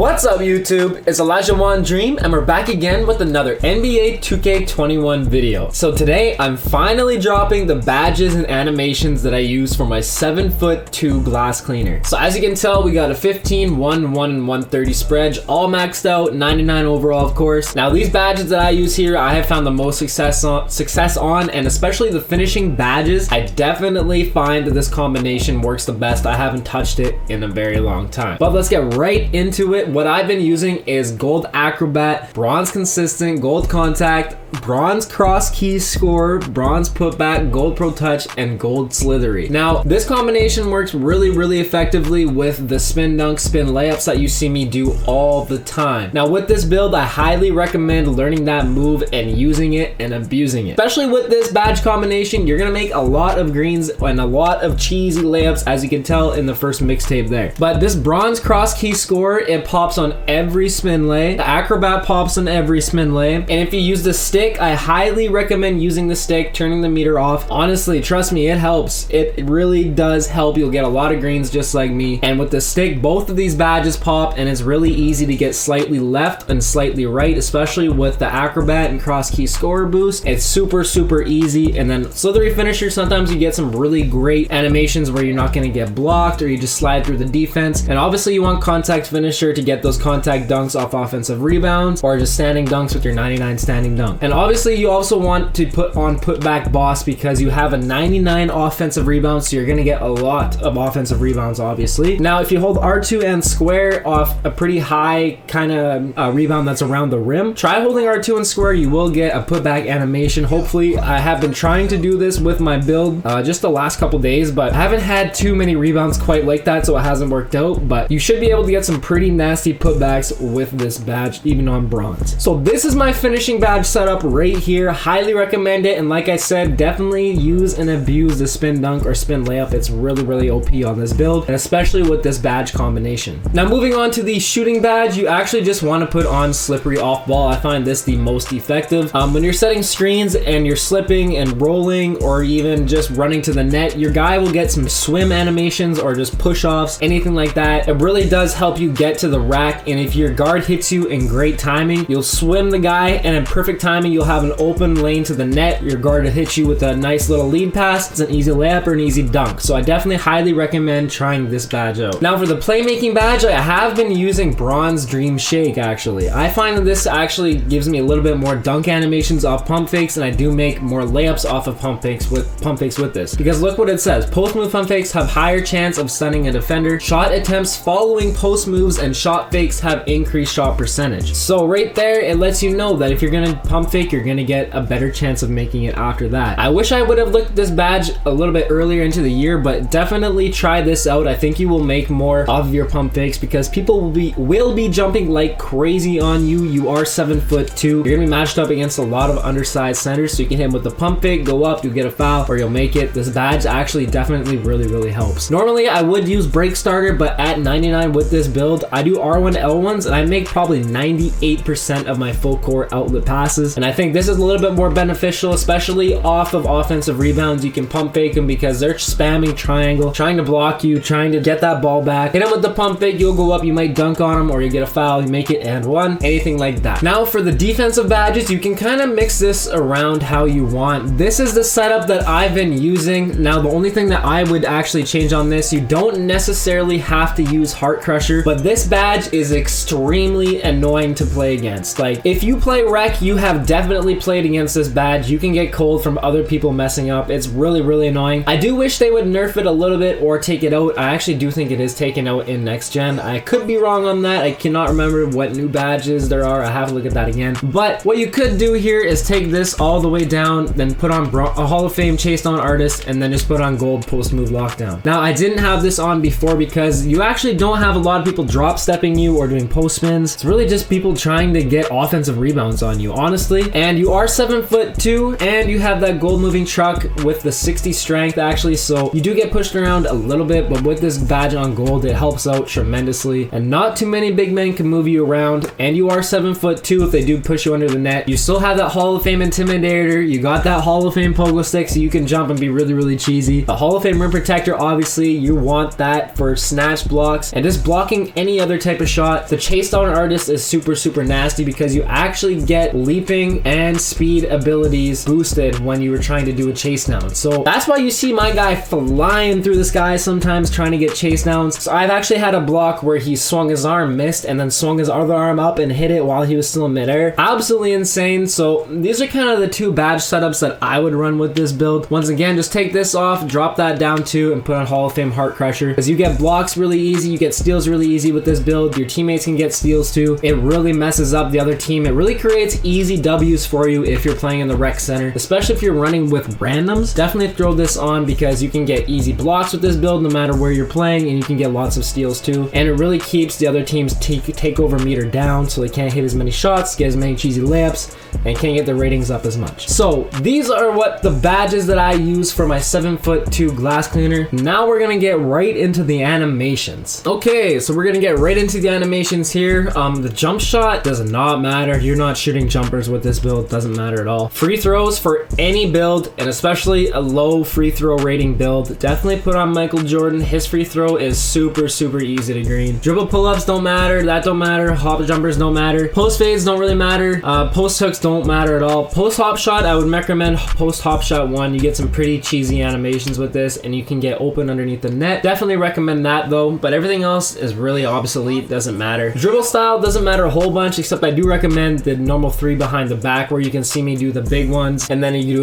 What's up YouTube? It's Elijah Wan Dream and we're back again with another NBA 2K21 video. So today I'm finally dropping the badges and animations that I use for my 7'2" glass cleaner. So as you can tell, we got a 15, 1, 1, and 130 spread, all maxed out, 99 overall of course. Now these badges that I use here, I have found the most success on, and especially the finishing badges, I definitely find that this combination works the best. I haven't touched it in a very long time. But let's get right into it. What I've been using is gold acrobat, bronze consistent, gold contact, bronze cross key score, bronze putback, gold pro touch, and gold slithery. Now this combination works really effectively with the spin dunk, spin layups that you see me do all the time. Now with this build, I highly recommend learning that move and using it and abusing it. Especially with this badge combination, you're gonna make a lot of greens and a lot of cheesy layups, as you can tell in the first mixtape there. But this bronze cross key score, it pops on every spin lay. The acrobat pops on every spin lay. And if you use the stick, I highly recommend using the stick, turning the meter off. Honestly, trust me, it helps. It really does help. You'll get a lot of greens just like me. And with the stick, both of these badges pop, and it's really easy to get slightly left and slightly right, especially with the acrobat and cross key score boost. It's super easy. And then slithery finisher, sometimes you get some really great animations where you're not gonna get blocked or you just slide through the defense. And obviously you want contact finisher to get those contact dunks off offensive rebounds, or just standing dunks with your 99 standing dunk. And obviously you also want to put on putback boss because you have a 99 offensive rebound, so you're gonna get a lot of offensive rebounds obviously. Now if you hold R2 and square off a pretty high kind of rebound that's around the rim, try holding R2 and square, you will get a putback animation. Hopefully, I have been trying to do this with my build just the last couple days, but I haven't had too many rebounds quite like that, so it hasn't worked out. But you should be able to get some pretty nasty putbacks with this badge, even on bronze. So this is my finishing badge setup right here. Highly recommend it, and like I said, definitely use and abuse the spin dunk or spin layup. It's really OP on this build, and especially with this badge combination. Now moving on to the shooting badge, you actually just want to put on slippery off ball. I find this the most effective. When you're setting screens and you're slipping and rolling, or even just running to the net, your guy will get some swim animations or just push-offs, anything like that. It really does help you get to the rack, and if your guard hits you in great timing, you'll swim the guy, and in perfect timing, you'll have an open lane to the net. Your guard will hit you with a nice little lead pass. It's an easy layup or an easy dunk. So I definitely highly recommend trying this badge out. Now for the playmaking badge, I have been using bronze dream shake actually. I find that this actually gives me a little bit more dunk animations off pump fakes, and I do make more layups off of pump fakes with this. Because look what it says. Post move pump fakes have higher chance of stunning a defender. Shot attempts following post moves and shot fakes have increased shot percentage. So right there, it lets you know that if you're gonna pump fake, you're gonna get a better chance of making it after that. I wish I would have looked at this badge a little bit earlier into the year, but definitely try this out. I think you will make more of your pump fakes because people will be jumping like crazy on you. You are 7'2". You're gonna be matched up against a lot of undersized centers, so you can hit him with the pump fake, go up, you'll get a foul, or you'll make it. This badge actually definitely really helps. Normally I would use break starter, but at 99 with this build, I do R1 L1s, and I make probably 98% of my full court outlet passes. And I think this is a little bit more beneficial, especially off of offensive rebounds. You can pump fake them because they're spamming triangle, trying to block you, trying to get that ball back. Hit them with the pump fake, you'll go up, you might dunk on them, or you get a foul, you make it and one, anything like that. Now for the defensive badges, you can kind of mix this around how you want. This is the setup that I've been using. Now the only thing that I would actually change on this, you don't necessarily have to use Heart Crusher, but this badge is extremely annoying to play against. Like if you play rec, you have definitely played against this badge. You can get cold from other people messing up. It's really annoying. I do wish they would nerf it a little bit or take it out. I actually do think it is taken out in next gen. I could be wrong on that. I cannot remember what new badges there are. I have to look at that again. But what you could do here is take this all the way down, then put on a Hall of Fame chased on artist, and then just put on gold post move lockdown. Now I didn't have this on before because you actually don't have a lot of people drop stepping you or doing post spins. It's really just people trying to get offensive rebounds on you, honestly. And you are 7'2", and you have that gold moving truck with the 60 strength actually, so you do get pushed around a little bit, but with this badge on gold, it helps out tremendously. And not too many big men can move you around, and you are 7'2". If they do push you under the net, you still have that Hall of Fame intimidator. You got that Hall of Fame pogo stick, so you can jump and be really cheesy. The Hall of Fame rim protector, obviously you want that for snatch blocks and just blocking any other type type of shot. The chase down artist is super nasty because you actually get leaping and speed abilities boosted when you were trying to do a chase down. So that's why you see my guy flying through the sky sometimes trying to get chase downs. So I've actually had a block where he swung his arm, missed, and then swung his other arm up and hit it while he was still in midair. Absolutely insane. So these are kind of the two badge setups that I would run with this build. Once again, just take this off, drop that down too, and put on Hall of Fame Heart Crusher, because you get blocks really easy, you get steals really easy with this build. Your teammates can get steals too. It really messes up the other team. It really creates easy W's for you if you're playing in the rec center, especially if you're running with randoms. Definitely throw this on because you can get easy blocks with this build no matter where you're playing, and you can get lots of steals too. And it really keeps the other team's takeover meter down, so they can't hit as many shots, get as many cheesy layups, and can't get their ratings up as much. So these are what the badges that I use for my 7'2" glass cleaner. Now we're gonna get right into the animations. Okay, so we're gonna get right into the animations here. The jump shot does not matter. You're not shooting jumpers with this build, doesn't matter at all. Free throws for any build, and especially a low free throw rating build, definitely put on Michael Jordan. His free throw is super easy to green. Dribble pull-ups don't matter, that don't matter. Hop jumpers don't matter. Post fades don't really matter. Post hooks don't matter at all. Post hop shot, I would recommend post hop shot 1. You get some pretty cheesy animations with this, and you can get open underneath the net. Definitely recommend that though, but everything else is really obsolete, doesn't matter. Dribble style doesn't matter a whole bunch, except I do recommend the normal 3 behind the back, where you can see me do the big ones, and then you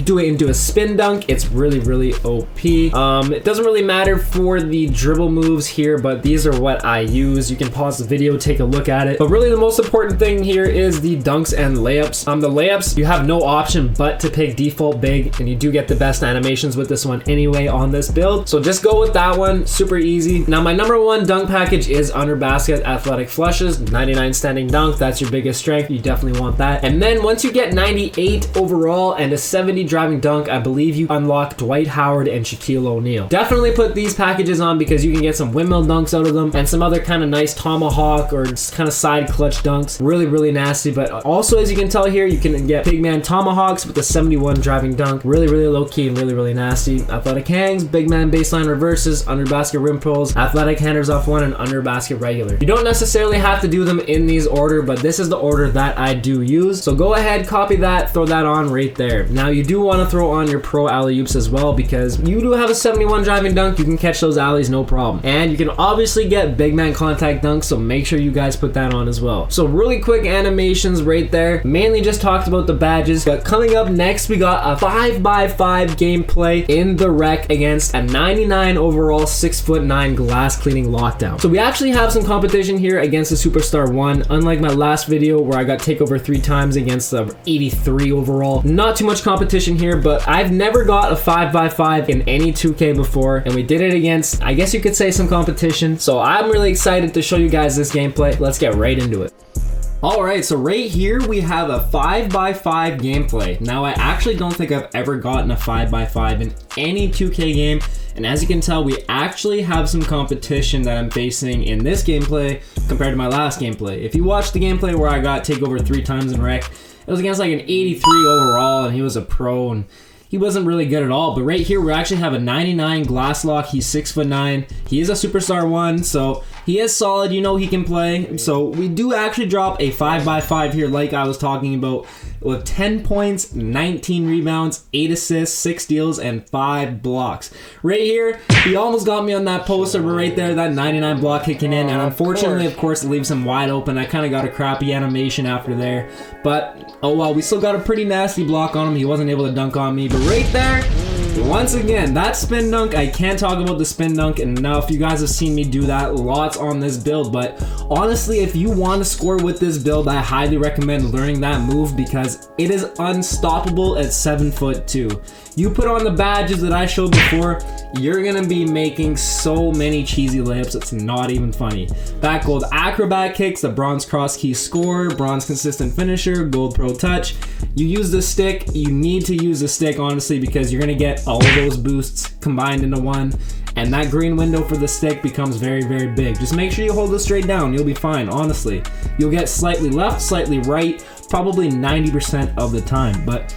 do it into a spin dunk. It's really OP. It doesn't really matter for the dribble moves here, but these are what I use. You can pause the video, take a look at it. But really the most important thing here is the dunks and layups. The layups, you have no option but to pick default big, and you do get the best animations with this one anyway on this build. So just go with that one, super easy. Now my number 1 dunk package is under basket athletic flushes, 99 standing dunk. That's your biggest strength, you definitely want that. And then once you get 98 overall and a 70 driving dunk, I believe you unlock Dwight Howard and Shaquille O'Neal. Definitely put these packages on because you can get some windmill dunks out of them and some other kind of nice tomahawk or just kind of side clutch dunks. Really nasty, but also as you can tell here, you can get big man tomahawks with the 71 driving dunk. Really low key and really nasty. Athletic hangs, big man baseline reverses, under basket rim pulls, athletic handers off 1, and under basket regular. You don't necessarily have to do them in these order, but this is the order that I do use. So go ahead, copy that, throw that on right there. Now you do want to throw on your pro alley-oops as well, because you do have a 71 driving dunk. You can catch those alleys no problem. And you can obviously get big man contact dunks, so make sure you guys put that on as well. So really quick animations right there. Mainly just talked about the badges, but coming up next we got a 5x5 gameplay in the rec against a 99 overall 6'9" glass cleaning lockdown. So we actually have some competition here against the Superstar 1. Unlike my last video where I got takeover 3 times against the 83 overall, not too much competition here, but I've never got a 5x5 in any 2K before, and we did it against, I guess you could say, some competition. So I'm really excited to show you guys this gameplay. Let's get right into it. Alright, so right here we have a 5x5 gameplay. Now I actually don't think I've ever gotten a 5x5 in any 2K game, and as you can tell, we actually have some competition that I'm facing in this gameplay compared to my last gameplay. If you watch the gameplay where I got takeover 3 times in rec, it was against like an 83 overall, and he was a pro, and he wasn't really good at all. But right here we actually have a 99 glass lock. He's 6'9". He is a Superstar 1, so he is solid. You know he can play. So we do actually drop a 5x5 here, like I was talking about, with 10 points, 19 rebounds, 8 assists, 6 steals, and 5 blocks. Right here, he almost got me on that poster, but right there, that 99 block kicking in, and unfortunately, of course, it leaves him wide open. I kind of got a crappy animation after there, but oh well, we still got a pretty nasty block on him. He wasn't able to dunk on me, but right there, once again, that spin dunk, I can't talk about the spin dunk enough. You guys have seen me do that lots on this build, but honestly, if you want to score with this build, I highly recommend learning that move because it is unstoppable at 7'2". You put on the badges that I showed before, you're gonna be making so many cheesy layups, it's not even funny. Back gold acrobat kicks, the bronze cross key scorer, bronze consistent finisher, gold pro touch. You use the stick, you need to use the stick honestly because you're gonna get all of those boosts combined into one, and that green window for the stick becomes very big. Just make sure you hold it straight down, you'll be fine, honestly. You'll get slightly left, slightly right, probably 90% of the time, but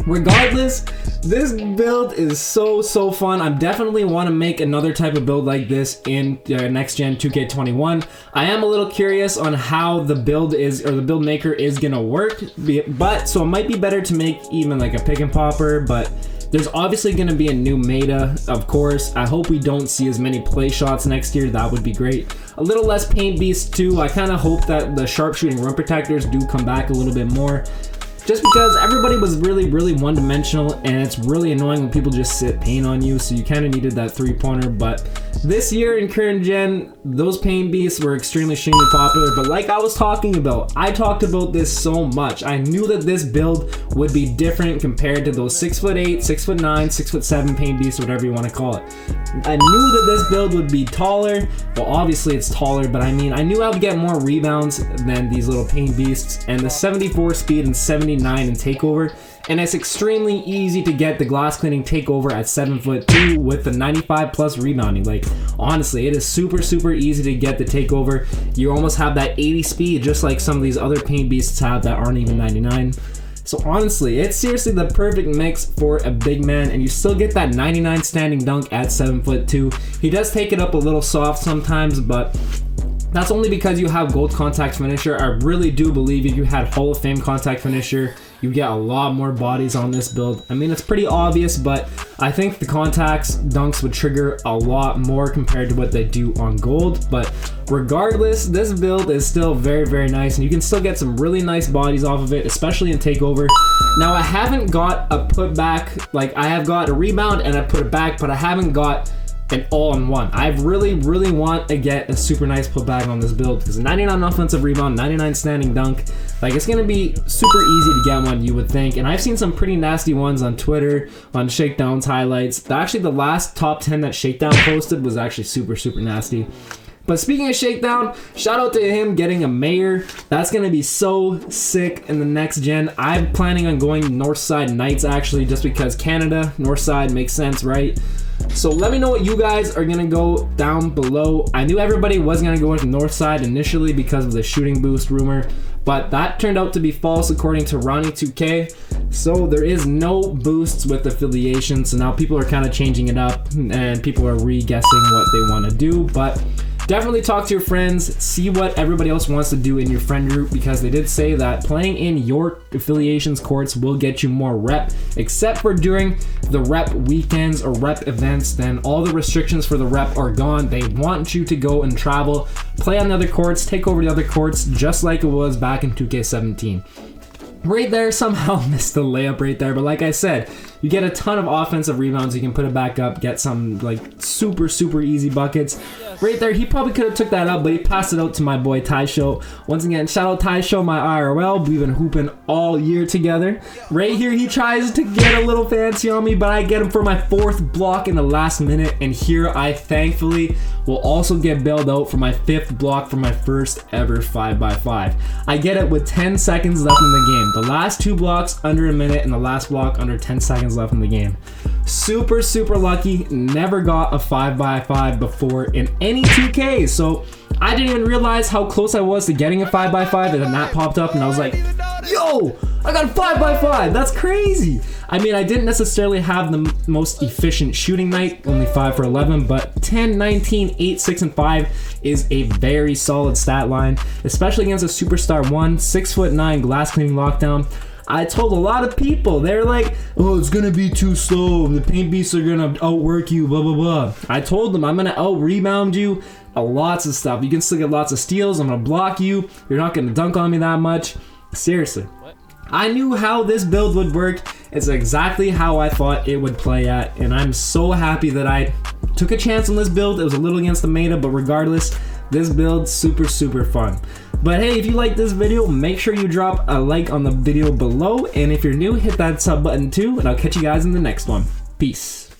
Regardless, this build is so fun. I definitely want to make another type of build like this in next gen 2K21. I am a little curious on how the build is, or the build maker is gonna work, but so it might be better to make even like a pick and popper, but there's obviously going to be a new meta, of course. I hope we don't see as many play shots next year. That would be great. A little less paint beasts too. I kind of hope that the sharpshooting rim protectors do come back a little bit more. Just because everybody was really one-dimensional, and it's really annoying when people just sit paint on you, so you kind of needed that three-pointer. But this year in current gen, those paint beasts were extremely popular. But like I was talking about, I talked about this so much. I knew that this build would be different compared to those 6'8", 6'9", 6'7" paint beasts, whatever you want to call it. I knew that this build would be taller. Well, obviously it's taller, but I mean, I knew I would get more rebounds than these little paint beasts, and the 74 speed and 79 in takeover, and it's extremely easy to get the glass cleaning takeover at 7'2" with the 95 plus rebounding. Like, honestly, it is super easy to get the takeover. You almost have that 80 speed, just like some of these other paint beasts have that aren't even 99. So honestly, it's seriously the perfect mix for a big man, and you still get that 99 standing dunk at 7'2". He does take it up a little soft sometimes, but that's only because you have gold contact finisher. I really do believe if you had Hall of Fame contact finisher, you get a lot more bodies on this build. I mean, it's pretty obvious, but I think the contacts dunks would trigger a lot more compared to what they do on gold. But regardless, this build is still very nice, and you can still get some really nice bodies off of it, especially in takeover. Now, I haven't got a putback. Like, I have got a rebound and I put it back, but I haven't got an all-in-one. I really want to get a super nice putback on this build, because 99 offensive rebound, 99 standing dunk, like, it's gonna be super easy to get one, you would think. And I've seen some pretty nasty ones on Twitter, on Shakedown's highlights. Actually, the last top 10 that Shakedown posted was actually super nasty. But speaking of Shakedown, shout out to him getting a mayor. That's gonna be so sick in the next gen. I'm planning on going Northside Knights, actually, just because Canada, Northside makes sense, right? So let me know what you guys are gonna go down below. I knew everybody was gonna go with Northside initially because of the shooting boost rumor, but that turned out to be false according to Ronnie2K. So there is no boosts with affiliation, so now people are kind of changing it up and people are re-guessing what they want to do. But definitely talk to your friends, see what everybody else wants to do in your friend group, because they did say that playing in your affiliations courts will get you more rep, except for during the rep weekends or rep events. Then all the restrictions for the rep are gone. They want you to go and travel, play on the other courts, take over the other courts, just like it was back in 2K17. Right there, somehow missed the layup right there, but like I said, you get a ton of offensive rebounds. You can put it back up, get some like super easy buckets. Right there, he probably could have took that up, but he passed it out to my boy Taisho. Once again, shout out Taisho, my IRL. We've been hooping all year together. Right here, he tries to get a little fancy on me, but I get him for my 4th block in the last minute, and here I thankfully will also get bailed out for my 5th block for my first ever 5x5. I get it with 10 seconds left in the game. The last 2 blocks under a minute, and the last block under 10 seconds left in the game. Super lucky. Never got a 5x5 before in any 2K, so I didn't even realize how close I was to getting a 5x5, and then that popped up and I was like, yo, I got a 5x5. That's crazy. I mean, I didn't necessarily have the most efficient shooting night, only 5 for 11, but 10, 19, 8, 6, and 5 is a very solid stat line, especially against a Superstar 1, 6'9" glass cleaning lockdown. I told a lot of people, they're like, oh, it's gonna be too slow, the paint beasts are gonna outwork you, blah blah. I told them I'm gonna out rebound you, lots of stuff. You can still get lots of steals, I'm gonna block you, you're not gonna dunk on me that much. Seriously. I knew how this build would work. It's exactly how I thought it would play at, and I'm so happy that I took a chance on this build. It was a little against the meta, but regardless, this build's super fun. But hey, if you like this video, make sure you drop a like on the video below, and if you're new, hit that sub button too, and I'll catch you guys in the next one. Peace.